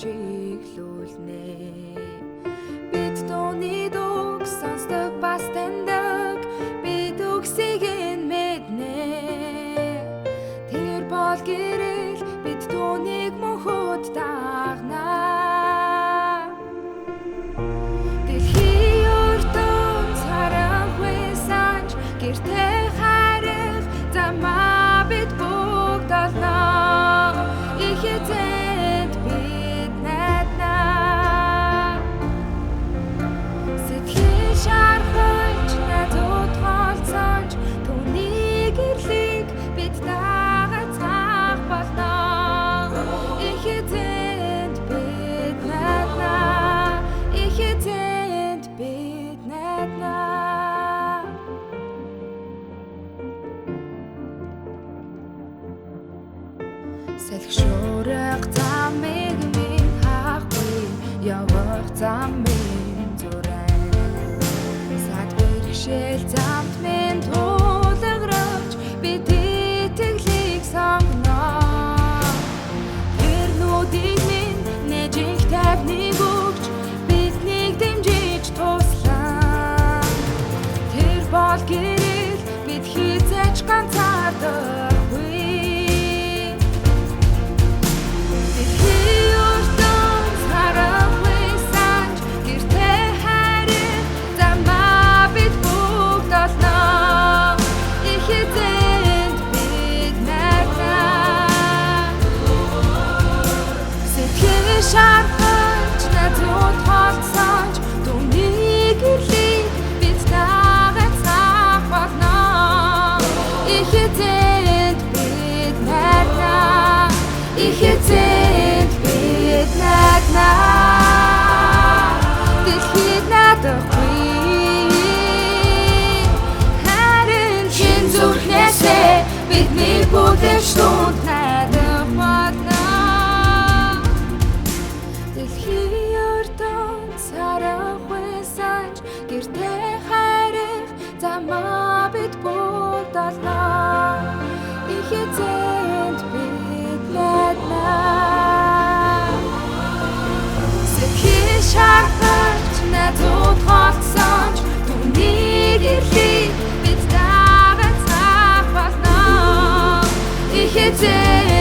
чиглүүлнэ. Бид дууны дууг сонсдог бас таньдаг, бид үгсийг нь мэднэ. Тэр бол гэрэл бид түүнийг мөнхөд дагнаа. Дэлхий ертөнц харанхуй санж гэртээ харих замаа бид бүгд олноо. Их эзэнт бид найднаа. Сэтгэл шархалж найдууд холцооч түүний гэрлийг бид дагацгаах болноо. Их эзэнт бид найднаа. Их эзэнт бид найднаа. Салхишуурах замыг минь хаахгүй, явах зам минь зурай. Сад бэрхшээл замт минь тулгарч бид итгэлийг сонгоноо. Гэрнүүдийг минь нэжинх тайвныг өгч биднийг дэмжиж туслаа. Тэр бол гэрэл бид хизээч ганцаардаггүй. Шархалж найдууд холцооч түүний гэрлийг бид дагацгаах болноо. Их эзэнт бид найднаа. Их эзэнт бид найднаа. Дэлхийд найдахгүй харин хэн зүрхнээсээ бидний бүтээгч түүнд найдах болно. Дэлхий ертөнц харанхуй санж гэртээ харих замаа бид бүгд олноо. Их эзэнт бид найднаа. Сэтгэл шархалж найдууд холцооч түүний гэрлийг бид дагацгаах болноо. Их эзэнт